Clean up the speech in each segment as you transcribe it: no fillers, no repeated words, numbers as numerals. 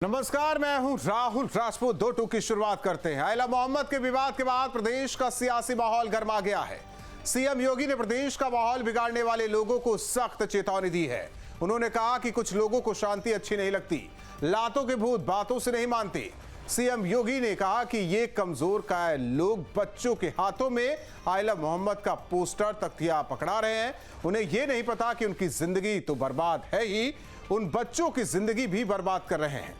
नमस्कार, मैं हूं राहुल राजपूत। दो टूक की शुरुआत करते हैं। आयला मोहम्मद के विवाद के बाद प्रदेश का सियासी माहौल गर्मा गया है। सीएम योगी ने प्रदेश का माहौल बिगाड़ने वाले लोगों को सख्त चेतावनी दी है। उन्होंने कहा कि कुछ लोगों को शांति अच्छी नहीं लगती, लातों के भूत बातों से नहीं मानते। सीएम योगी ने कहा कि ये कमजोर काय लोग बच्चों के हाथों में आयला मोहम्मद का पोस्टर तख्तियां पकड़ा रहे हैं। उन्हें यह नहीं पता कि उनकी जिंदगी तो बर्बाद है ही, उन बच्चों की जिंदगी भी बर्बाद कर रहे हैं।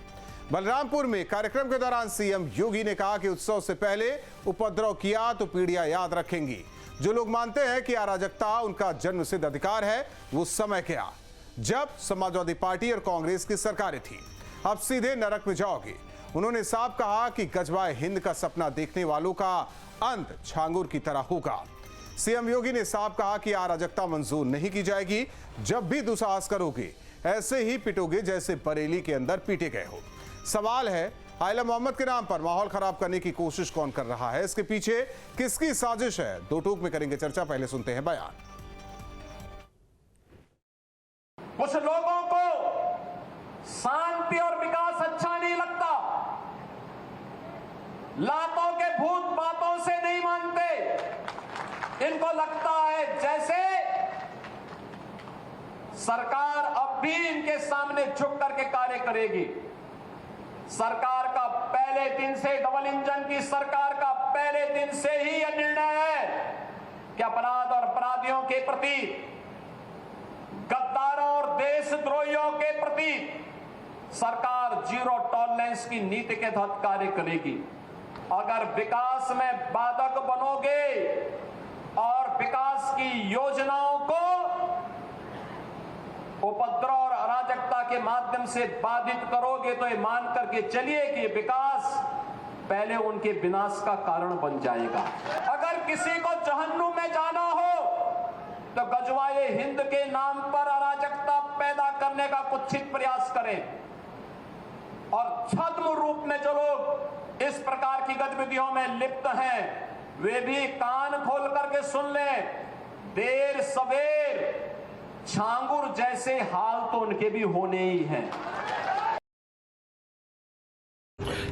बलरामपुर में कार्यक्रम के दौरान सीएम योगी ने कहा कि उत्सव से पहले उपद्रव किया तो पीढ़ियां याद रखेंगी। जो लोग मानते हैं कि अराजकता उनका जन्मसिद्ध अधिकार है, वो समय गया जब समाजवादी पार्टी और कांग्रेस की सरकारें थी। अब सीधे नरक में जाओगे। उन्होंने साफ कहा कि गजवाए हिंद का सपना देखने वालों का अंत छांगुर की तरह होगा। सीएम योगी ने साफ कहा कि अराजकता मंजूर नहीं की जाएगी। जब भी दुस्साहस करोगे ऐसे ही पिटोगे जैसे बरेली के अंदर पीटे गए हो। सवाल है, आयला मोहम्मद के नाम पर माहौल खराब करने की कोशिश कौन कर रहा है? इसके पीछे किसकी साजिश है? दो टूक में करेंगे चर्चा। पहले सुनते हैं बयान। कुछ लोगों को शांति और विकास अच्छा नहीं लगता, लातों के भूत बातों से नहीं मानते। इनको लगता है जैसे सरकार अब भी इनके सामने झुक करके कार्य करेगी। सरकार का पहले दिन से, डबल इंजन की सरकार का पहले दिन से ही यह निर्णय है कि अपराध और अपराधियों के प्रति, गद्दारों और देशद्रोहियों के प्रति सरकार जीरो टॉलरेंस की नीति के तहत कार्य करेगी। अगर विकास में बाधक बनोगे और विकास की योजनाओं को उपद्रव और अराजकता के माध्यम से बाधित करोगे तो ये मान करके चलिए कि विकास पहले उनके विनाश का कारण बन जाएगा। अगर किसी को जहन्नुम में जाना हो तो गजवाए हिंद के नाम पर अराजकता पैदा करने का कुत्सित प्रयास करें। और छद्म रूप में जो लोग इस प्रकार की गतिविधियों में लिप्त हैं, वे भी कान खोल करके सुन लें। देर सवेर छांगुर जैसे हाल तो उनके भी होने ही हैं।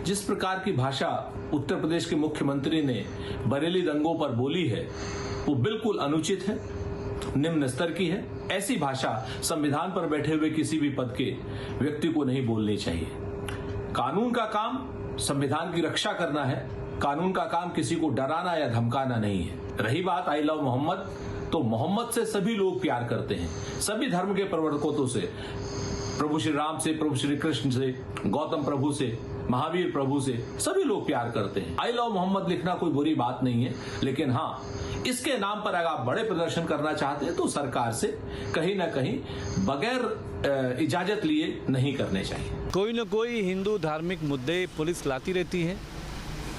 जिस प्रकार की भाषा उत्तर प्रदेश के मुख्यमंत्री ने बरेली दंगों पर बोली है, वो बिल्कुल अनुचित है, निम्न स्तर की है। ऐसी भाषा संविधान पर बैठे हुए किसी भी पद के व्यक्ति को नहीं बोलनी चाहिए। कानून का काम संविधान की रक्षा करना है। कानून का काम किसी को डराना या धमकाना नहीं है। रही बात आई लव मोहम्मद, तो मोहम्मद से सभी लोग प्यार करते हैं। सभी धर्म के प्रवर्तकों से, प्रभु श्री राम से, प्रभु श्री कृष्ण से, गौतम प्रभु से, महावीर प्रभु से, सभी लोग प्यार करते हैं। आई लव मोहम्मद लिखना कोई बुरी बात नहीं है, लेकिन हाँ, इसके नाम पर अगर आप बड़े प्रदर्शन करना चाहते हैं तो सरकार से कहीं ना कहीं बगैर इजाजत लिए नहीं करने चाहिए। कोई न कोई हिंदू धार्मिक मुद्दे पुलिस लाती रहती है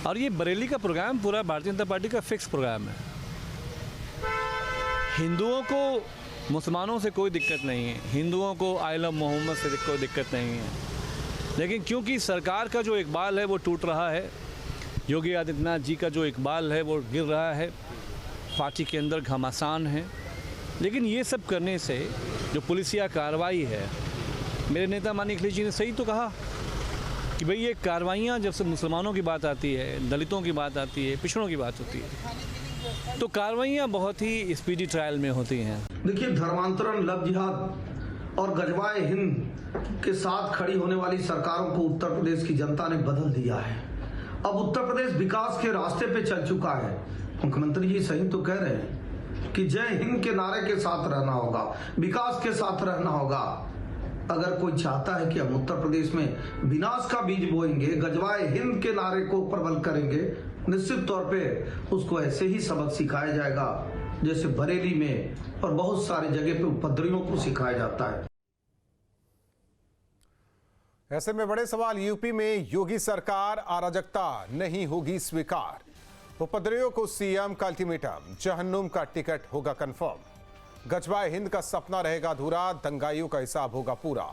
और ये बरेली का प्रोग्राम पूरा भारतीय जनता पार्टी का फिक्स प्रोग्राम है। हिंदुओं को मुसलमानों से कोई दिक्कत नहीं है, हिंदुओं को आयला मोहम्मद से कोई दिक्कत नहीं है, लेकिन क्योंकि सरकार का जो इकबाल है वो टूट रहा है, योगी आदित्यनाथ जी का जो इकबाल है वो गिर रहा है, पार्टी के अंदर घमासान है। लेकिन ये सब करने से जो पुलिसिया कार्रवाई है, मेरे नेता माननीय अखिलेश जी ने सही तो कहा कि भाई ये कार्रवाइयाँ जब से मुसलमानों की बात आती है, दलितों की बात आती है, पिछड़ों की बात होती है, तो कार्रवाइयाँ बहुत ही स्पीडी ट्रायल में होती हैं। देखिए, धर्मांतरण, लव जिहाद और गजवाए हिंद के साथ खड़ी होने वाली सरकारों को उत्तर प्रदेश की जनता ने बदल दिया है। अब उत्तर प्रदेश विकास के रास्ते पे चल चुका है। मुख्यमंत्री जी सही तो कह रहे हैं कि जय हिंद के नारे के साथ रहना होगा, विकास के साथ रहना होगा। अगर कोई चाहता है कि हम उत्तर प्रदेश में विनाश का बीज बोएंगे, गजवाए हिंद के नारे को प्रबल करेंगे, निश्चित तौर पे उसको ऐसे ही सबक सिखाया जाएगा जैसे बरेली में और बहुत सारी जगह पे उपद्रवियों को सिखाया जाता है। ऐसे में बड़े सवाल, यूपी में योगी सरकार अराजकता नहीं होगी स्वीकार। उपद्रवियों को सीएम का अल्टीमेटम, जहन्नुम का टिकट होगा कंफर्म। गजवाए हिंद का सपना रहेगा अधूरा, दंगाइयों का हिसाब होगा पूरा।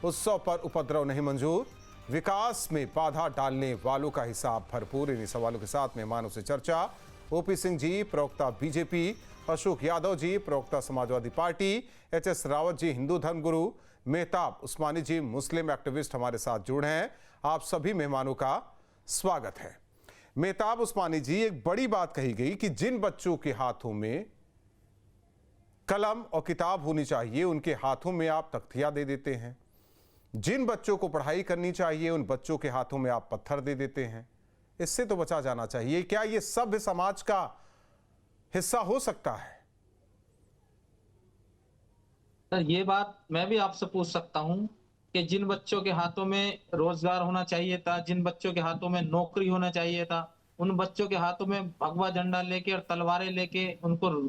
उत्सव पर उपद्रव नहीं मंजूर, विकास में बाधा डालने वालों का हिसाब भरपूर। इन्हीं सवालों के साथ मेहमानों से चर्चा। ओपी सिंह जी, प्रवक्ता बीजेपी, अशोक यादव जी, प्रवक्ता समाजवादी पार्टी, एचएस रावत जी, हिंदू धर्मगुरु, मेहताब उस्मानी जी, मुस्लिम एक्टिविस्ट हमारे साथ जुड़े हैं। आप सभी मेहमानों का स्वागत है। मेहताब उस्मानी जी, एक बड़ी बात कही गई कि जिन बच्चों के हाथों में कलम और किताब होनी चाहिए उनके हाथों में आप तख्तियां दे देते हैं, जिन बच्चों को पढ़ाई करनी चाहिए उन बच्चों के हाथों में आप पत्थर दे देते हैं। इससे तो बचा जाना चाहिए। क्या ये सभ्य समाज का हिस्सा हो सकता है? सर, ये बात मैं भी आपसे पूछ सकता हूं कि जिन बच्चों के हाथों में रोजगार होना चाहिए था, जिन बच्चों के हाथों में नौकरी होना चाहिए था, उन बच्चों के हाथों में भगवा झंडा लेके और तलवारें लेके उनको वो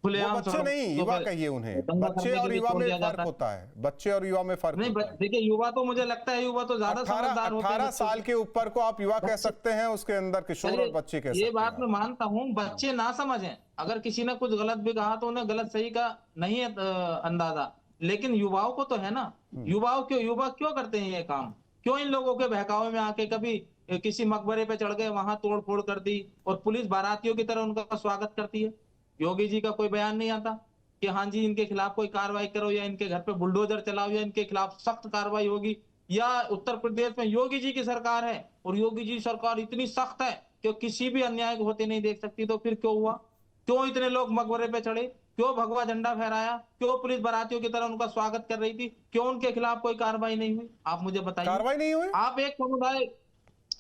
खुलेआम बच्चे नहीं, युवा कहिए उन्हें। बच्चे और युवा में फर्क होता है। बच्चे और युवा में फर्क नहीं, होता है। देखिए, युवा तो मुझे लगता है युवा तो ज्यादा समझदार होते हैं। 18 साल के ऊपर को आप युवा कह सकते हैं, उसके अंदर किशोर और बच्चे कह सकते हैं। ये बात मैं मानता हूँ, बच्चे ना समझें, अगर किसी ने कुछ गलत भी कहा तो उन्हें गलत सही का नहीं है अंदाजा, लेकिन युवाओं को तो है ना। युवा क्यों करते हैं ये काम? क्यों इन लोगों के बहकावे में आके कभी किसी मकबरे पे चढ़ गए, वहां तोड़ फोड़ कर दी और पुलिस बारातियों की तरह उनका स्वागत करती है? योगी जी का कोई बयान नहीं आता कि हाँ जी इनके खिलाफ कोई कार्रवाई करो, या इनके घर पे बुलडोजर चलाओ, या इनके खिलाफ सख्त कार्रवाई होगी। या उत्तर प्रदेश में योगी जी की सरकार है और योगी जी सरकार इतनी सख्त है कि किसी भी अन्याय को होते नहीं देख सकती। तो फिर क्यों हुआ? क्यों इतने लोग मकबरे पे चढ़े? क्यों भगवा झंडा फहराया? क्यों पुलिस बारातियों की तरह उनका स्वागत कर रही थी? क्यों उनके खिलाफ कोई कार्रवाई नहीं हुई? आप मुझे बताइए। कार्रवाई नहीं हुई? आप एक समुदाय,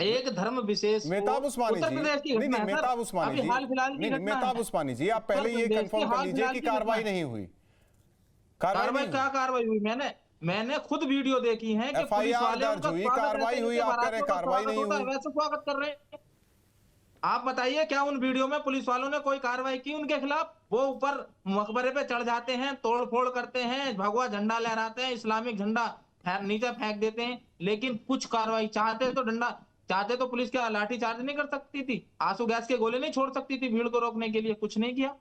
एक धर्म विशेष, मेहताब उस्मानी जी, नहीं, मेहताब उस्मानी जी, मेहताब उस्मानी जी, आप पहले ये कंफर्म कर लीजिए कि कार्रवाई नहीं हुई। कार्रवाई क्या कार्रवाई हुई? मैंने खुद वीडियो देखी है कि पुलिस वाले उनका कार्रवाई हुई, आप कह रहे हैं कार्रवाई नहीं हुई। वैसे स्वागत कर रहे हैं। आप बताइए, क्या उन वीडियो में पुलिस वालों ने कोई कार्रवाई की उनके खिलाफ? वो ऊपर मकबरे पे चढ़ जाते हैं, तोड़ फोड़ करते हैं, भगवा झंडा लहराते हैं, इस्लामिक झंडा नीचे फेंक देते हैं, लेकिन कुछ कार्रवाई चाहते तो पुलिस क्या लाठी चार्ज नहीं कर सकती थी? आंसू गैस के गोले नहीं छोड़ सकती थी भीड़ को रोकने के लिए? कुछ नहीं किया।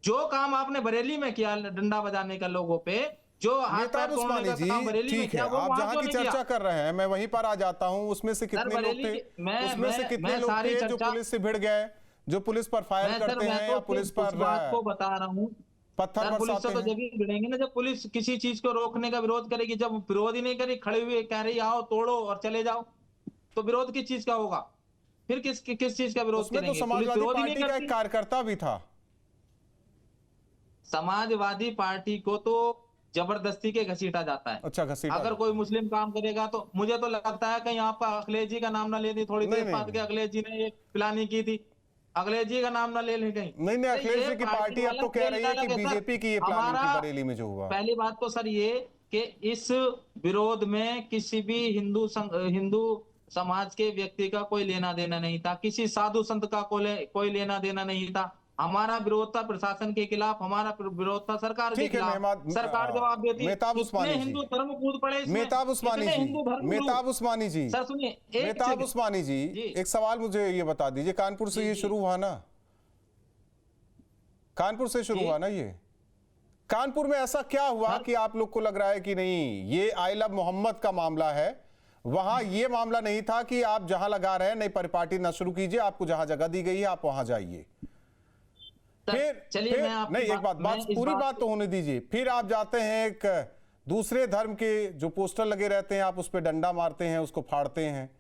जो काम आपने बरेली में किया डंडा बजाने का लोगों पे, जो मेहताब उस्मानी जी, ठीक है, आप जहां की चर्चा कर रहे हैं मैं वहीं पर आ जाता हूं। उसमें से कितने लोग थे, उसमें से कितने लोग थे जो पुलिस से भिड़ गए, जो पुलिस पर फायर करते हैं या पुलिस पर को बता रहा हूँ, पत्थर बरसाते हैं? तो जब भिड़ेंगे ना जब पुलिस किसी चीज को रोकने का विरोध करेगी। जब विरोध ही नहीं करी, खड़े हुए कह रही आओ तोड़ो और चले जाओ, तो विरोध किस चीज का होगा? फिर किस चीज का विरोध करेंगे? तो समाजवादी पार्टी का एक कार्यकर्ता भी था। समाजवादी पार्टी को तो जबरदस्ती के घसीटा जाता है। अच्छा, घसीटा। अगर कोई मुस्लिम काम करेगा तो मुझे तो लगता है कहीं आपका अखिलेश जी का नाम ना ले दी। थोड़ी देर बाद के अखिलेश जी ने ये प्लानिंग की थी, अखिलेश जी का नाम ना ले लें कहीं। नहीं, अखिलेश जी की पार्टी अब तो कह रही है कि बीजेपी की ये प्लानिंग थी बरेली में जो हुआ। पहली बात तो सर ये कि इस विरोध में किसी भी हिंदू समाज के व्यक्ति का कोई लेना देना नहीं था, किसी साधु संत का कोई लेना देना नहीं था। हमारा विरोध था प्रशासन के खिलाफ, हमारा विरोध था सरकार के खिलाफ। सरकार जवाब देती है। मेहताब उस्मानी जी, हिंदू धर्म कूद पड़े इसमें। मेहताब उस्मानी जी, मेहताब उस्मानी जी, सर सुनिए, मेहताब उस्मानी जी, एक सवाल मुझे ये बता दीजिए, कानपुर से ये शुरू हुआ ना? कानपुर से शुरू हुआ ना ये? कानपुर में ऐसा क्या हुआ कि आप लोग को लग रहा है कि नहीं ये आई लव मोहम्मद का मामला है? वहां ये मामला नहीं था कि आप जहां लगा रहे हैं नई परिपाटी ना शुरू कीजिए, आपको जहां जगह दी गई है आप वहां जाइए। फिर नहीं, एक बात पूरी बात तो होने दीजिए। फिर आप जाते हैं एक दूसरे धर्म के जो पोस्टर लगे रहते हैं, आप उस पर डंडा मारते हैं, उसको फाड़ते हैं।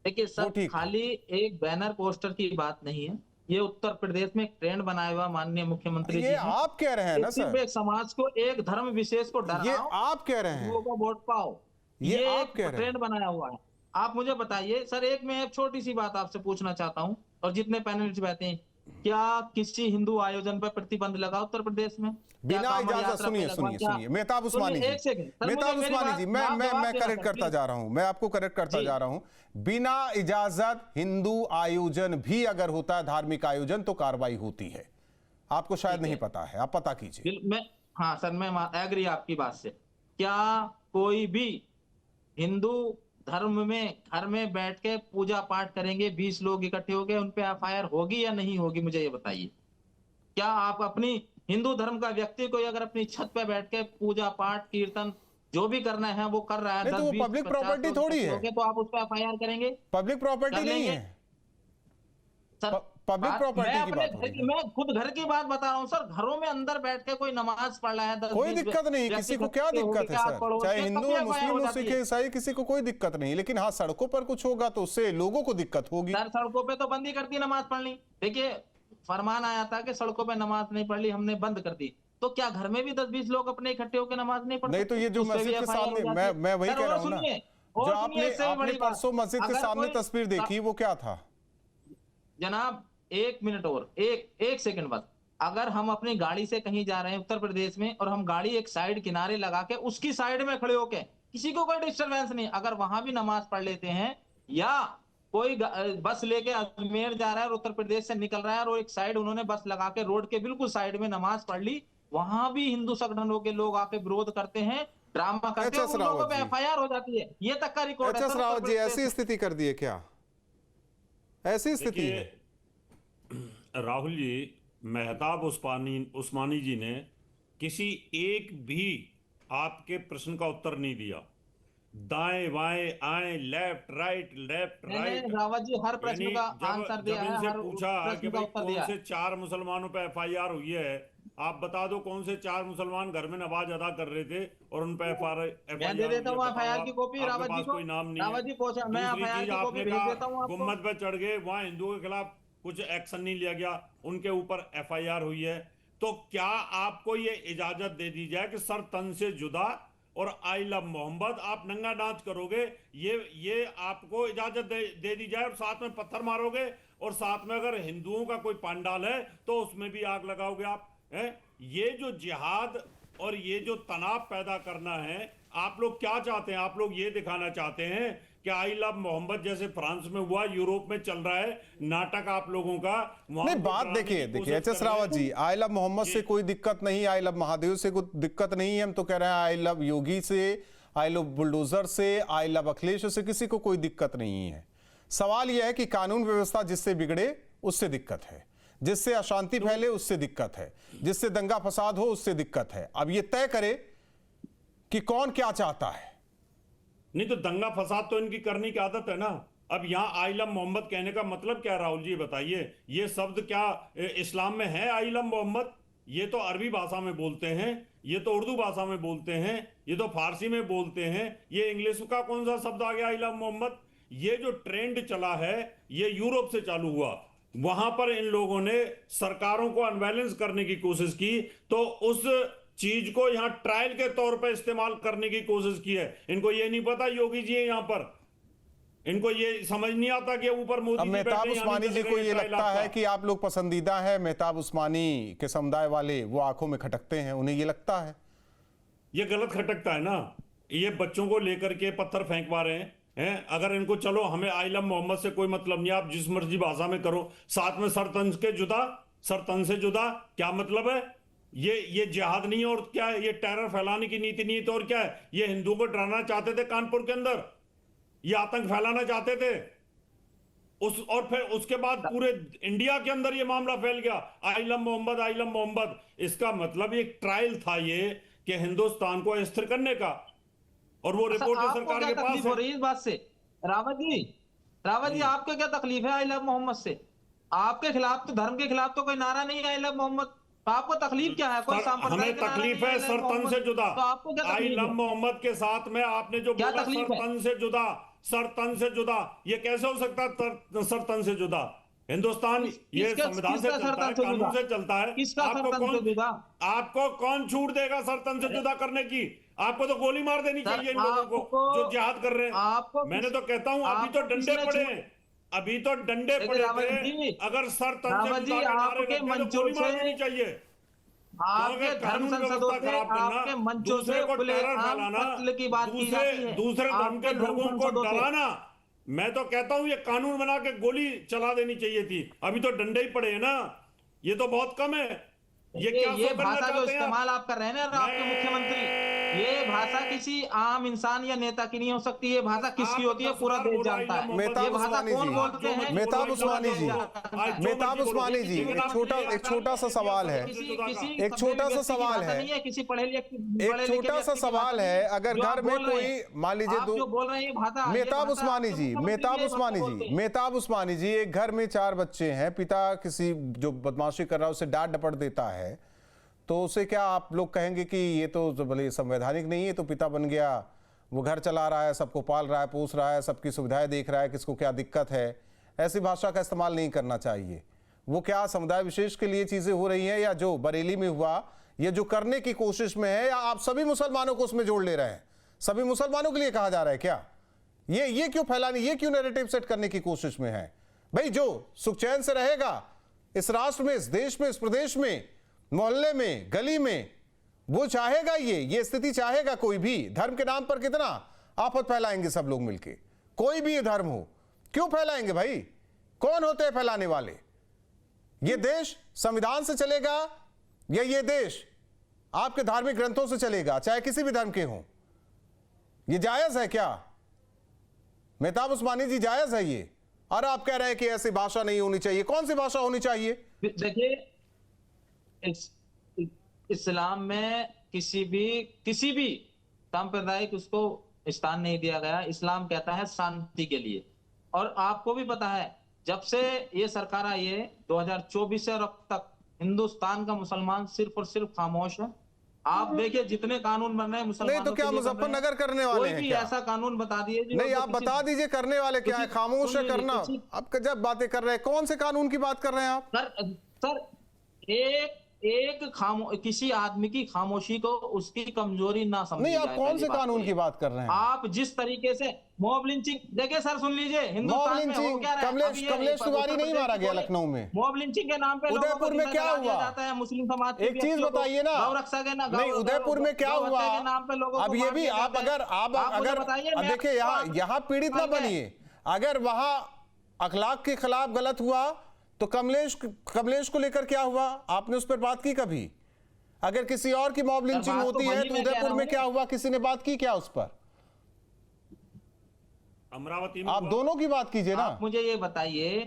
देखिए सर, खाली एक बैनर पोस्टर की बात नहीं है, ये उत्तर प्रदेश में ट्रेंड बनाया हुआ माननीय मुख्यमंत्री ये आप कह रहे हैं ना सर? एक समाज को, एक धर्म विशेष को डराओ, ये आप कह रहे हैं, वोट पाओ, ये आप कह रहे हैं, ट्रेंड बनाया हुआ है। आप मुझे बताइए सर, मैं एक छोटी सी बात आपसे पूछना चाहता हूँ, और जितने पैनलिस्ट बैठे हैं, क्या किसी हिंदू आयोजन पर प्रतिबंध लगा उत्तर प्रदेश में बिना इजाजत? सुनिए मेहताब उस्मानी जी, मेहताब उस्मानी जी, मैं करेक्ट करता जा रहा हूं, मैं आपको करेक्ट करता जा रहा हूं। बिना इजाजत हिंदू आयोजन भी अगर होता है, धार्मिक आयोजन, तो कार्रवाई होती है। आपको शायद नहीं पता है, आप पता कीजिए। हाँ सर, मैं एग्री आपकी बात से। क्या कोई भी हिंदू धर्म में घर में बैठ के पूजा पाठ करेंगे, 20 लोग इकट्ठे हो गए, उन पे एफआईआर होगी या नहीं होगी? मुझे ये बताइए। क्या आप अपनी हिंदू धर्म का व्यक्ति कोई अगर अपनी छत पे बैठ के पूजा पाठ कीर्तन जो भी करना है वो कर रहा है, तो वो पब्लिक प्रॉपर्टी थोड़ी है, तो आप उस पर एफआईआर करेंगे? पब्लिक प्रॉपर्टी नहीं है, पब्लिक प्रॉपर्टी की बात हो रही है। मैं खुद घर की बात बता रहा हूँ सर। घरों में अंदर बैठ के कोई नमाज पढ़ रहा है, कोई दिक्कत नहीं, किसी को क्या दिक्कत है सर, चाहे हिंदू है, मुस्लिम हो, सिख है, ईसाई, किसी को कोई दिक्कत नहीं। लेकिन हाँ, सड़कों पर कुछ होगा तो उससे लोगों को दिक्कत होगी। सर सड़कों पे तो बंद ही कर दी नमाज पढ़नी। देखिए फरमान आया था कि सड़कों पे नमाज नहीं पढ़ ली, हमने बंद कर दी। तो क्या घर में भी 10-20 लोग अपने इकट्ठे होकर नमाज नहीं पढ़ते? नहीं तो ये जो मस्जिद के सामने, मैं वही कह रहा हूँ ना, जो आपने परसों मस्जिद के सामने तस्वीर देखी, वो क्या था? जनाब 1 मिनट और एक सेकंड बस। अगर हम अपनी गाड़ी से कहीं जा रहे हैं उत्तर प्रदेश में और हम गाड़ी एक साइड किनारे लगा के उसकी साइड में खड़े होके, किसी को कोई डिस्टरबेंस नहीं, अगर वहां भी नमाज पढ़ लेते हैं, या कोई बस लेके अजमेर जा रहा है और उत्तर प्रदेश से निकल रहा है और एक साइड उन्होंने बस लगा के रोड के बिल्कुल साइड में नमाज पढ़ ली, वहां भी हिंदू संगठनों के लोग आके विरोध करते हैं, ड्रामा करते हैं, उन लोगों पे FIR हो जाती है। ये तक का रिकॉर्ड है। रावत जी, ऐसी स्थिति कर दी है क्या? ऐसी स्थिति है? राहुल जी, मेहताब उस्मानी जी ने किसी एक भी आपके प्रश्न का उत्तर नहीं दिया। दाएं बाएं आए, लेफ्ट राइट रावत जी हर प्रश्न का आंसर दिया है। जब पूछा कि भाई कौन से 4 मुसलमानों पे FIR हुई है, आप बता दो कौन से 4 मुसलमान घर में नमाज अदा कर रहे थे और उन पे FIR मैं दे देता हूँ FIR की कॉपी रावत जी को। कोई नाम नहीं रावत जी पूछा, मैं FIR की कॉपी भेज देता हूँ आपको। गुम्मद पे चढ़ गए, वहां हिंदुओं के खिलाफ कुछ एक्शन नहीं लिया गया, उनके ऊपर FIR हुई है। तो क्या आपको ये इजाजत दे दी जाए कि सर तन से जुदा और आई लव मोहम्मद आप नंगा नाच करोगे, ये आपको इजाजत दे दी जाए और साथ में पत्थर मारोगे और साथ में अगर हिंदुओं का कोई पंडाल है तो उसमें भी आग लगाओगे आप? ये जो जिहाद और ये जो तनाव पैदा करना है, आप लोग क्या चाहते हैं? आप लोग ये दिखाना चाहते हैं कि आई लव मोहम्मद जैसे फ्रांस में हुआ, यूरोप में चल रहा है नाटक आप लोगों का। नहीं, बात देखिए HS Rawat ji, I love Mohammad से कोई दिक्कत नहीं, आई लव महादेव से कोई दिक्कत नहीं है। हम तो कह रहे हैं आई लव योगी से, आई लव बुलडोजर से, आई लव अखिलेश से किसी को कोई दिक्कत नहीं है। सवाल यह है कि कानून व्यवस्था जिससे बिगड़े उससे दिक्कत है, जिससे अशांति फैले उससे दिक्कत है, जिससे दंगा फसाद हो उससे दिक्कत है। अब ये तय करे कि कौन क्या चाहता है। नहीं तो दंगा फसाद तो इनकी करने की आदत है ना। अब यहाँ आई लव मोहम्मद कहने का मतलब क्या है राहुल जी, बताइए? ये शब्द क्या इस्लाम में है आई लव मोहम्मद? ये तो अरबी भाषा में बोलते हैं, ये तो उर्दू भाषा में बोलते हैं, ये तो फारसी में बोलते हैं, ये इंग्लिश का कौन सा शब्द आ गया आई लव मोहम्मद? ये जो ट्रेंड चला है ये यूरोप से चालू हुआ, वहां पर इन लोगों ने सरकारों को अनबैलेंस करने की कोशिश की, तो उस चीज को यहां ट्रायल के तौर पर इस्तेमाल करने की कोशिश की है। इनको ये नहीं पता योगी जी है यहां पर, इनको ये समझ नहीं आता कि ऊपर मोदी जी। मेहताब उस्मानी जी को ये लगता है कि आप लोग पसंदीदा है, मेहताब उस्मानी के समुदाय वाले वो आंखों में खटकते हैं, उन्हें ये लगता है। ये गलत खटकता है ना, ये बच्चों को लेकर के पत्थर फेंकवा रहे हैं। अगर इनको चलो हमें आई लव मोहम्मद से कोई मतलब नहीं, आप जिस मर्जी भाषा में करो, साथ में सरतन के जुदा, सरतन से जुदा क्या मतलब है? ये जिहाद नहीं है और क्या है? ये टेरर फैलाने की नीति नहीं तो और क्या है? ये हिंदुओं को डराना चाहते थे कानपुर के अंदर, ये आतंक फैलाना चाहते थे और फिर उसके बाद पूरे इंडिया के अंदर ये मामला फैल गया, I love Mohammad, I love Mohammad. इसका मतलब एक ट्रायल था ये कि हिंदुस्तान को अस्थिर करने का, और वो रिपोर्ट सरकार के पास है। इस बात से रावत जी आपको क्या तकलीफ है आई लव मोहम्मद से? आपके खिलाफ तो, धर्म के खिलाफ तो कोई नारा नहीं है आई लव मोहम्मद, तो आपको तकलीफ क्या है? कोई हमें तकलीफ है सरतन से जुदा। तो आपको क्या आई लव मोहम्मद के साथ में आपने जो बोला सरतन से जुदा, सरतन से जुदा, ये कैसे हो सकता है? सरतन से जुदा हिंदुस्तान ये संविधान से चलता है, कानून से चलता है। आपको कौन छूट देगा सरतन से जुदा करने की? आपको तो गोली मार देनी चाहिए इन लोगों को जो जिहाद कर रहे हैं। मैंने तो कहता हूं अभी तो डंडे पड़े हैं, अभी तो डंडे पड़े थे। अगर सर तन से जुदा आपके मंचों से चाहिए, आपके धर्म संसदों से, आपके मंचों से खुलेआम कत्ल की बात की जाती है, दूसरे धर्म के लोगों को डराना। मैं तो कहता हूं ये कानून बना के गोली चला देनी चाहिए थी, अभी तो डंडे ही पड़े हैं ना, ये तो बहुत कम है। ये भाषा जो इस्तेमाल आप कर रहे हैं ना आपके मुख्यमंत्री, ये भाषा किसी आम इंसान या नेता की नहीं हो सकती, ये भाषा किसकी होती है पूरा देश जानता है। मेहताब ये भाषा उस्मानी कौन जी, बोलते हैं? मेहताब उस्मानी जी, मेहताब उस्मानी जी, एक छोटा सा सवाल है, एक छोटा सा सवाल है, किसी पढ़े लिखे एक छोटा सा सवाल है। अगर घर में कोई मान लीजिए जो बोल रहे हैं भाषा, मेहताब उस्मानी जी, मेहताब उस्मानी जी, मेहताब उस्मानी जी, एक घर में 4 बच्चे हैं, पिता किसी जो बदमाशी कर रहा है उसे डांट डपट देता है, तो उसे क्या आप लोग कहेंगे कि ये तो भले संवैधानिक नहीं है, तो पिता बन गया, वो घर चला रहा है, सबको पाल रहा है, पोस रहा है, सबकी सुविधाएं देख रहा है, किसको क्या दिक्कत है, ऐसी भाषा का इस्तेमाल नहीं करना चाहिए। वो क्या समुदाय विशेष के लिए चीजें हो रही हैं, या जो बरेली में हुआ ये जो करने की कोशिश में है, या आप सभी मुसलमानों को उसमें जोड़ ले रहे हैं? सभी मुसलमानों के लिए कहा जा रहा है क्या? ये क्यों फैलाने, ये क्यों नैरेटिव सेट करने की कोशिश में है? भाई जो सुख चैन से रहेगा इस राष्ट्र में, इस देश में, इस प्रदेश में, मोहल्ले में, गली में, वो चाहेगा, ये स्थिति चाहेगा। कोई भी धर्म के नाम पर कितना आफत फैलाएंगे सब लोग मिलके, कोई भी धर्म हो, क्यों फैलाएंगे भाई? कौन होते हैं फैलाने वाले? ये देश संविधान से चलेगा या ये देश आपके धार्मिक ग्रंथों से चलेगा, चाहे किसी भी धर्म के हों? ये जायज है क्या मेहताब उस्मानी जी? जायज है ये? और आप कह रहे हैं कि ऐसी भाषा नहीं होनी चाहिए। कौन सी भाषा होनी चाहिए? देखिए, इस्लाम में किसी भी सांप्रदायिक उसको स्थान नहीं दिया गया। इस्लाम कहता है शांति के लिए। और आपको भी पता है, जब से ये सरकार आई है 2024 से और अब तक हिंदुस्तान का मुसलमान सिर्फ और सिर्फ खामोश है। आप देखिए जितने कानून बन रहे हैं मुसलमानों नहीं तो क्या मुजफ्फरनगर करने वाले हैं? कोई भी क्या ऐसा कानून बता दिए नहीं, आप बता दीजिए करने वाले क्या है? खामोश है करना। आप जब बातें कर रहे हैं, कौन से कानून की बात कर रहे हैं आप? सर किसी आदमी की खामोशी को उसकी कमजोरी ना समझी नहीं, आप जाए। कौन से कानून की बात कर रहे हैं? आप जिस तरीके से मॉब लिंचिंग, देखिए सर सुन लीजिए, हिंदुस्तान में हो क्या रहा है? कमलेश तिवारी नहीं मारा गया लखनऊ में? मॉब लिंचिंग के नाम पे उदयपुर में क्या हुआ जाता है? मुस्लिम समाज के एक चीज बताइए ना, गौरक्षा के नाम, नहीं उदयपुर में क्या हुआ? अब ये भी आप अगर देखिए, यहाँ पीड़ित ना बनिए। अगर वहां अखलाक के खिलाफ गलत हुआ तो कमलेश को लेकर क्या हुआ? आपने उस पर बात की कभी? अगर किसी और की मॉब लिंचिंग होती है तो उदयपुर में क्या हुआ? किसी ने बात की क्या उस पर? अमरावती में आप दोनों की बात कीजिए ना। मुझे ये बताइए,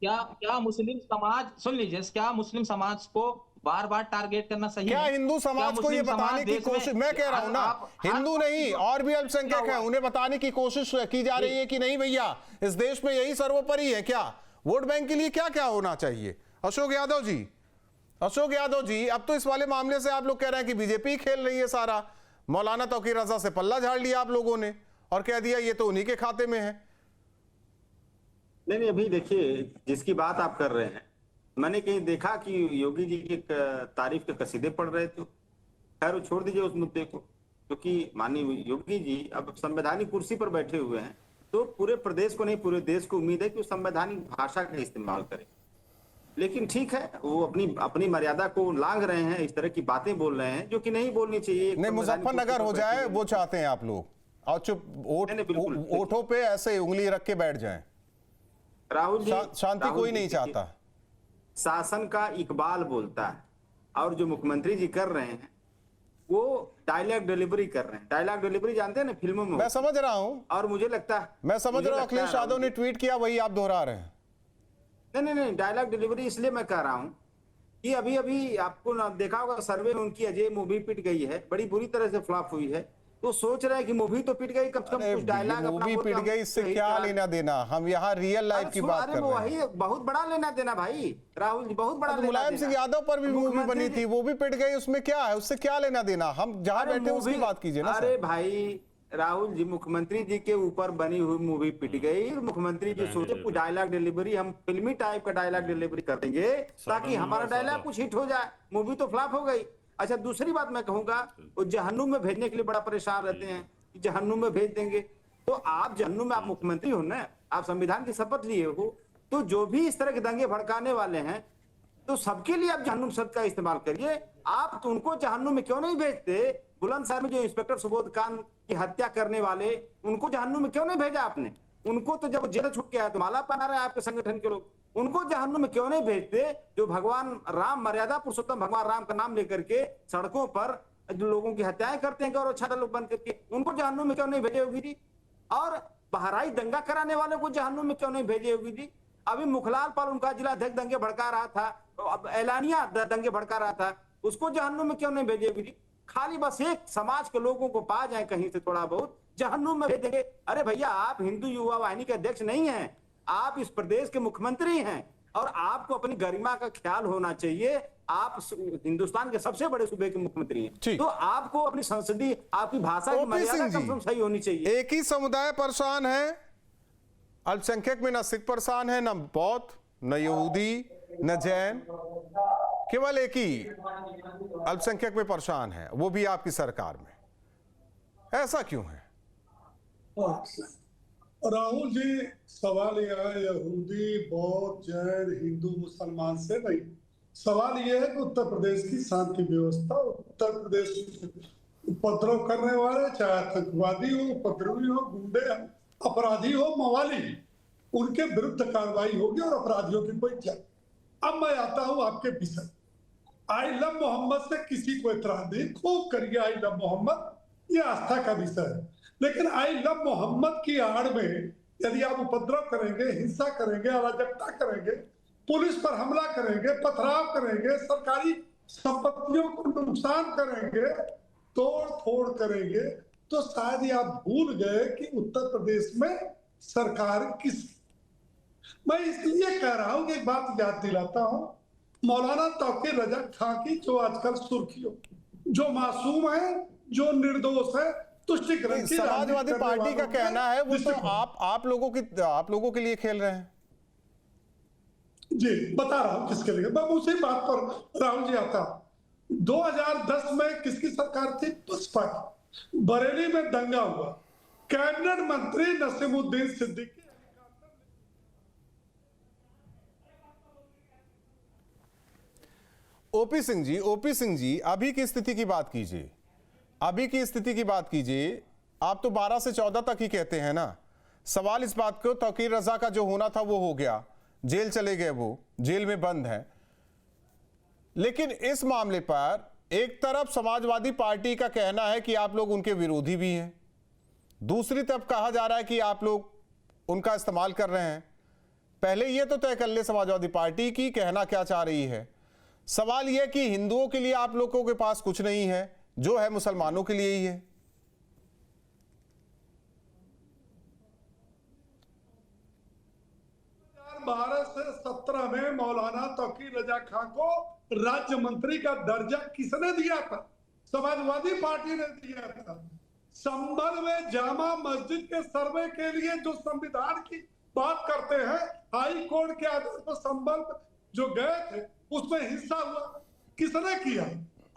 क्या मुस्लिम समाज, सुन लीजिए, क्या मुस्लिम समाज को बार बार टारगेट करना सही है? क्या हिंदू समाज को ये बताने की कोशिश, मैं कह रहा हूं ना, हिंदू नहीं और भी अल्पसंख्यक हैं, उन्हें बताने की कोशिश की जा रही है कि नहीं भैया, इस देश में यही सर्वोपरि है। क्या वोट बैंक के लिए क्या क्या होना चाहिए? अशोक यादव जी, अब तो इस वाले मामले से आप लोग कह रहे हैं कि बीजेपी खेल रही है सारा। मौलाना तौकीर रजा से पल्ला झाड़ लिया आप लोगों ने और कह दिया ये तो उन्हीं के खाते में है। नहीं, अभी देखिए जिसकी बात आप कर रहे हैं, मैंने कहीं देखा कि योगी जी की तारीफ के कसीदे पढ़ रहे थे। खैर वो छोड़ दीजिए उस मुद्दे को, क्योंकि माननीय योगी जी अब संवैधानिक कुर्सी पर बैठे हुए हैं, तो पूरे प्रदेश को नहीं पूरे देश को उम्मीद है कि वो संवैधानिक भाषा का इस्तेमाल करें। लेकिन ठीक है, वो अपनी मर्यादा को लांघ रहे हैं, इस तरह की बातें बोल रहे हैं जो कि नहीं बोलनी चाहिए। नहीं, मुजफ्फरनगर हो जाए वो चाहते हैं आप लोग, और चुप ओठों पे ऐसे उंगली रख के बैठ जाएं। राहुल जी, शांति कोई नहीं चाहता। शासन का इकबाल बोलता है, और जो मुख्यमंत्री जी कर रहे हैं वो डायलॉग डिलीवरी कर रहे हैं। डायलॉग डिलीवरी जानते हैं ना फिल्मों में? मैं समझ रहा हूं, और मुझे लगता है, मैं समझ रहा हूं, अखिलेश यादव ने ट्वीट किया, वही आप दोहरा रहे हैं। नहीं, डायलॉग डिलीवरी इसलिए मैं कह रहा हूं कि अभी आपको देखा होगा सर्वे में उनकी अजय मूवी पिट गई है, बड़ी बुरी तरह से फ्लॉप हुई है। तो सोच रहे हैं कि मूवी तो पिट गई, कम से कम कुछ डायलॉग मूवी पिट गई, इससे क्या लेना देना? हम यहाँ रियल लाइफ की बात कर रहे हैं। वही बहुत बड़ा लेना देना भाई, राहुल जी, बहुत बड़ा। मुलायम सिंह यादव पर भी मूवी बनी थी, वो भी पिट गई, उसमें क्या है? उससे क्या लेना देना? हम जहाँ बैठे उसकी बात कीजिए ना। अरे भाई राहुल जी, मुख्यमंत्री जी के ऊपर बनी हुई मूवी पिट गई, मुख्यमंत्री जी सोचे डायलॉग डिलीवरी हम फिल्मी टाइप का डायलॉग डिलीवरी कर देंगे ताकि हमारा डायलॉग कुछ हिट हो जाए। मूवी तो फ्लॉप हो गई। अच्छा, दूसरी बात मैं कहूंगा, वो जहन्नुम में भेजने के लिए बड़ा परेशान रहते हैं कि जहन्नुम में भेज देंगे। तो आप जहन्नुम में, आप मुख्यमंत्री हो ना, आप संविधान की शपथ लिए हो, तो जो भी इस तरह के दंगे भड़काने वाले हैं तो सबके लिए आप जहन्नुम शब्द का इस्तेमाल करिए। आप तो उनको जहन्नुम में क्यों नहीं भेजते? बुलंदशहर में जो इंस्पेक्टर सुबोध खान की हत्या करने वाले, उनको जहन्नुम में क्यों नहीं भेजा आपने? उनको तो जब जेल छूट के आया तो माला पहना रहे हैं आपके संगठन के लोग, उनको जहन्नुम में क्यों नहीं भेजते? जो भगवान राम, मर्यादा पुरुषोत्तम भगवान राम का नाम लेकर के सड़कों पर जो लोगों की हत्याएं करते हैं गौरव छाता लोग बन करके, उनको जहन्नुम में क्यों नहीं भेजे योगी जी? और बहराई दंगा कराने वालों को जहन्नुम में क्यों नहीं भेजे योगी जी? अभी मुखलाल पर उनका जिला अध्यक्ष दंगे भड़का रहा था, अब एलानिया दंगे भड़का रहा था, उसको जहन्नुम में क्यों नहीं भेजे योगी जी? खाली बस एक समाज के लोगों को पा जाए कहीं से थोड़ा बहुत, जहन्नुम में भेज देंगे। अरे भैया, आप हिंदू युवा वाहिनी के अध्यक्ष नहीं हैं, आप इस प्रदेश के मुख्यमंत्री हैं और आपको अपनी गरिमा का ख्याल होना चाहिए। आप हिंदुस्तान के सबसे बड़े सूबे के मुख्यमंत्री हैं, तो आपको अपनी संसदीय, आपकी भाषा की मर्यादा कम से कम सही होनी चाहिए। एक ही समुदाय परेशान है, अल्पसंख्यक में न सिख परेशान है, न बौद्ध, न यहूदी, न जैन, केवल एक ही अल्पसंख्यक में परेशान है, वो भी आपकी सरकार में। ऐसा क्यों है? राहुल जी, सवाल यह है यहूदी, बौद्ध, जैन, हिंदू, मुसलमान से नहीं, सवाल यह है कि उत्तर प्रदेश की शांति व्यवस्था, उत्तर प्रदेश में उपद्रव करने वाले, चाहे आतंकवादी हो, उपद्रवी हो, गुंडे, अपराधी हो, मवाली, उनके विरुद्ध कार्रवाई होगी और अपराधियों की कोई जांच। अब मैं आता हूं आपके विषय। आई लव मोहम्मद से किसी को एतराज नहीं, खूब करिए आई लव मोहम्मद, ये आस्था का विषय है, लेकिन आई लव मोहम्मद की आड़ में यदि आप उपद्रव करेंगे, हिंसा करेंगे, अराजकता करेंगे, पुलिस पर हमला करेंगे, पथराव करेंगे, सरकारी संपत्तियों को नुकसान करेंगे, तोड़ फोड़ करेंगे, तो शायद ये आप भूल गए कि उत्तर प्रदेश में सरकार किस। मैं इसलिए कह रहा हूं कि एक बात याद दिलाता हूं, मौलाना तौकीर रजा खां की, जो आजकल सुर्खियों, जो मासूम है, जो निर्दोष है, समाजवादी पार्टी का कहना है वो तो आप लोगों के लिए खेल रहे हैं। जी, बता रहा हूं किसके लिए। मैं उसी बात पर राहुल जी आता हूं। 2010 में किसकी सरकार थी? बसपा की। बरेली में दंगा हुआ, कैबिनेट मंत्री नसीमुद्दीन सिद्दीकी, ओपी सिंह जी, अभी की स्थिति की बात कीजिए, अभी की स्थिति की बात कीजिए। आप तो 12 से 14 तक ही कहते हैं ना। सवाल इस बात को, तौकीर रजा का जो होना था वो हो गया, जेल चले गए, वो जेल में बंद है। लेकिन इस मामले पर एक तरफ समाजवादी पार्टी का कहना है कि आप लोग उनके विरोधी भी हैं, दूसरी तरफ कहा जा रहा है कि आप लोग उनका इस्तेमाल कर रहे हैं। पहले ये तो तय कर ले समाजवादी पार्टी की कहना क्या चाह रही है। सवाल यह कि हिंदुओं के लिए आप लोगों के पास कुछ नहीं है, जो है मुसलमानों के लिए ही है। 2012 से 17 में मौलाना तौकीर रजा खां को राज्य मंत्री का दर्जा किसने दिया था? समाजवादी पार्टी ने दिया था। संभल में जामा मस्जिद के सर्वे के लिए जो संविधान की बात करते हैं, हाई कोर्ट के आदेश पर संभल जो गए थे, उसमें हिस्सा हुआ किसने किया?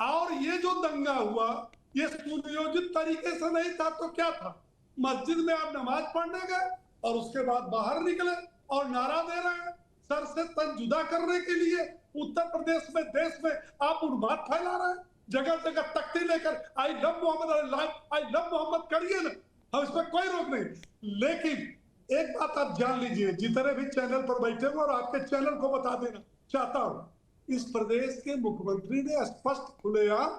और ये जो दंगा हुआ, ये सुनियोजित तरीके से नहीं था तो क्या था? मस्जिद में आप नमाज पढ़ने गए और उसके बाद बाहर निकले और नारा दे रहे हैं सर से तन जुदा करने के लिए। उत्तर प्रदेश में, देश में आप उन्माद फैला रहे हैं, जगह जगह तख्ती लेकर I love Mohammad, I love Mohammad करिए ना, हम इसमें कोई रोक नहीं। लेकिन एक बात आप जान लीजिए, जितने भी चैनल पर बैठे हुए, और आपके चैनल को बता देना चाहता हूं, इस प्रदेश के मुख्यमंत्री ने स्पष्ट खुलेआम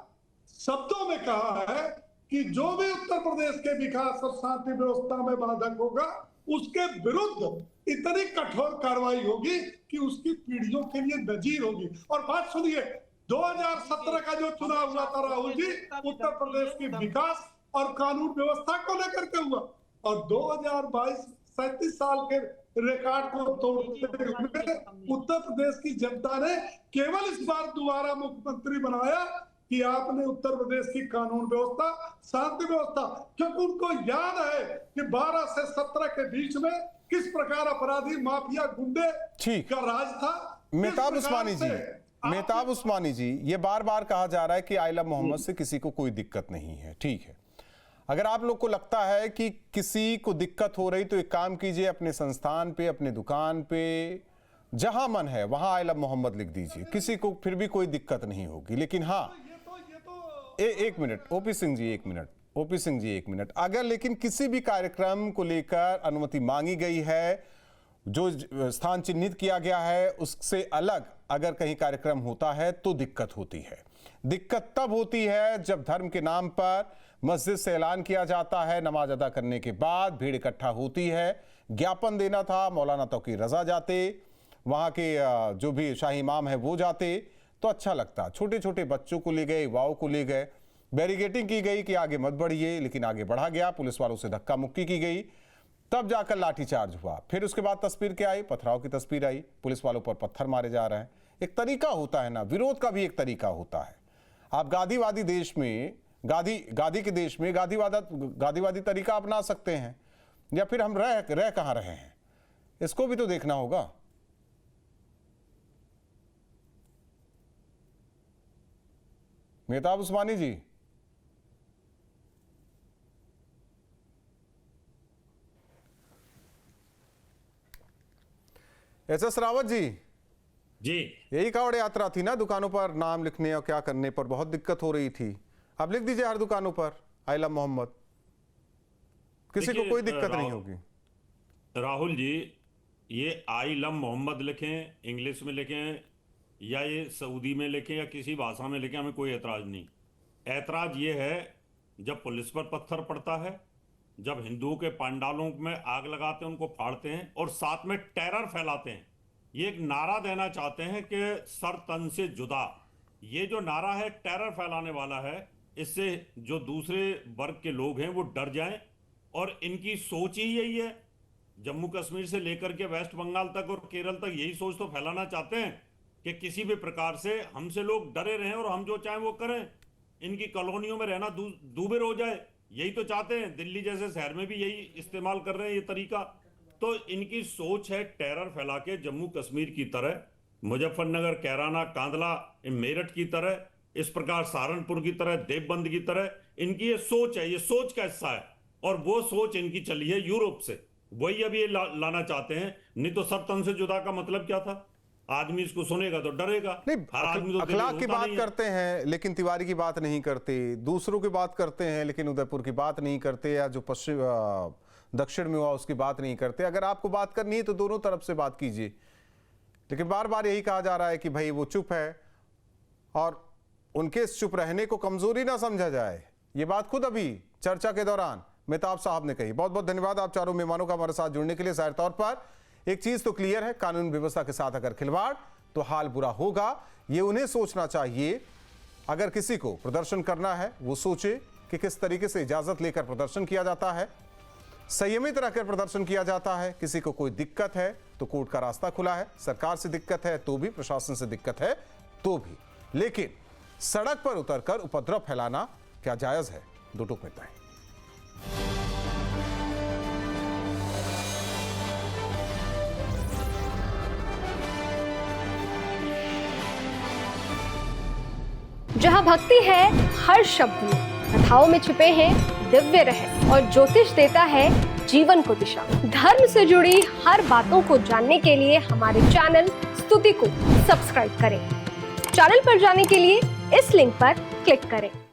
शब्दों में कहा है कि जो भी उत्तर प्रदेश के विकास और शांति व्यवस्था में बाधक होगा, उसके विरुद्ध इतनी कठोर कार्रवाई होगी कि उसकी पीढ़ियों के लिए नजीर होगी। और बात सुनिए, 2017 का जो चुनाव हुआ था राहुल जी, उत्तर प्रदेश की विकास और कानून व्यवस्था को लेकर के हुआ, और 2022 37 साल के रिकॉर्ड को तोड़ते हुए उत्तर प्रदेश की जनता ने केवल इस बार दोबारा मुख्यमंत्री बनाया कि आपने उत्तर प्रदेश की कानून व्यवस्था, शांति व्यवस्था, क्योंकि उनको याद है कि 12 से 17 के बीच में किस प्रकार अपराधी, माफिया, गुंडे का राज था। मेहताब उस्मानी जी, ये बार बार कहा जा रहा है कि आई लव मोहम्मद से किसी को कोई दिक्कत नहीं है। ठीक है, अगर आप लोग को लगता है कि किसी को दिक्कत हो रही तो एक काम कीजिए, अपने संस्थान पे, अपने दुकान पे, जहां मन है वहां आई लव मोहम्मद लिख दीजिए, किसी को फिर भी कोई दिक्कत नहीं होगी। लेकिन हाँ, एक मिनट ओपी सिंह जी, एक मिनट, अगर लेकिन किसी भी कार्यक्रम को लेकर अनुमति मांगी गई है, जो स्थान चिन्हित किया गया है, उससे अलग अगर कहीं कार्यक्रम होता है तो दिक्कत होती है। दिक्कत तब होती है जब धर्म के नाम पर मस्जिद से ऐलान किया जाता है, नमाज अदा करने के बाद भीड़ इकट्ठा होती है। ज्ञापन देना था, मौलाना तौकीर रजा जाते, वहाँ के जो भी शाही इमाम है वो जाते तो अच्छा लगता। छोटे छोटे बच्चों को ले गए, युवाओं को ले गए, बैरिकेडिंग की गई कि आगे मत बढ़िए, लेकिन आगे बढ़ा गया। पुलिस वालों से धक्का मुक्की की गई, तब जाकर लाठीचार्ज हुआ। फिर उसके बाद तस्वीर क्या आई? पथराव की तस्वीर आई, पुलिस वालों पर पत्थर मारे जा रहे हैं। एक तरीका होता है ना, विरोध का भी एक तरीका होता है। आप गांधीवादी देश में, गांधी के देश में गांधीवादी तरीका अपना सकते हैं, या फिर हम रह कहां रहे हैं, इसको भी तो देखना होगा। मेहताब उस्मानी जी, एस रावत जी, यही कावड़ यात्रा थी ना, दुकानों पर नाम लिखने और क्या करने पर बहुत दिक्कत हो रही थी। अब लिख दीजिए हर दुकानों पर आई लव मोहम्मद, किसी को कोई दिक्कत नहीं होगी। राहुल जी, ये आई लव मोहम्मद लिखें, इंग्लिश में लिखें या ये सऊदी में लिखें या किसी भाषा में लिखें, हमें कोई ऐतराज नहीं। ऐतराज ये है जब पुलिस पर पत्थर पड़ता है, जब हिंदुओं के पंडालों में आग लगाते हैं, उनको फाड़ते हैं और साथ में टेरर फैलाते हैं। ये एक नारा देना चाहते हैं कि सर तन से जुदा। ये जो नारा है टेरर फैलाने वाला है, इससे जो दूसरे वर्ग के लोग हैं वो डर जाएं, और इनकी सोच ही यही है। जम्मू कश्मीर से लेकर के वेस्ट बंगाल तक और केरल तक यही सोच तो फैलाना चाहते हैं कि किसी भी प्रकार से हमसे लोग डरे रहें और हम जो चाहें वो करें, इनकी कॉलोनियों में रहना दूभर हो जाए, यही तो चाहते हैं। दिल्ली जैसे शहर में भी यही इस्तेमाल कर रहे हैं ये तरीका। तो इनकी सोच है टेरर फैला के जम्मू कश्मीर की तरह, मुजफ्फरनगर, कैराना, कांदला, मेरठ की तरह, इस प्रकार सहारनपुर की तरह, देवबंद की तरह, इनकी ये सोच है, ये सोच का हिस्सा है। और वो सोच इनकी चली है यूरोप से, वही अब ये लाना चाहते हैं। नहीं तो सर तन से जुदा का मतलब क्या था? आदमी इसको सुनेगा तो डरेगा। हर आदमी तो अखलाक की बात करते हैं लेकिन तिवारी की बात नहीं करते, दूसरों की बात करते हैं लेकिन उदयपुर की बात नहीं करते, या जो पश्चिम दक्षिण में हुआ उसकी बात नहीं करते। अगर आपको बात करनी है तो दोनों तरफ से बात कीजिए, लेकिन बार बार यही कहा जा रहा है कि भाई वो चुप है और उनके इस चुप रहने को कमजोरी ना समझा जाए। ये बात खुद अभी चर्चा के दौरान मेहताब साहब ने कही। बहुत बहुत धन्यवाद आप चारों मेहमानों का हमारे साथ जुड़ने के लिए। जाहिर तौर पर एक चीज तो क्लियर है, कानून व्यवस्था के साथ अगर खिलवाड़ तो हाल बुरा होगा। ये उन्हें सोचना चाहिए, अगर किसी को प्रदर्शन करना है वो सोचे कि किस तरीके से इजाजत लेकर प्रदर्शन किया जाता है, संयमित रहकर प्रदर्शन किया जाता है। किसी को कोई दिक्कत है तो कोर्ट का रास्ता खुला है, सरकार से दिक्कत है तो भी, प्रशासन से दिक्कत है तो भी, लेकिन सड़क पर उतरकर उपद्रव फैलाना क्या जायज है? दो टूक में तय। जहाँ भक्ति है हर शब्द में, कथाओं में छुपे हैं दिव्य रहस्य और ज्योतिष देता है जीवन को दिशा। धर्म से जुड़ी हर बातों को जानने के लिए हमारे चैनल स्तुति को सब्सक्राइब करें। चैनल पर जाने के लिए इस लिंक पर क्लिक करें।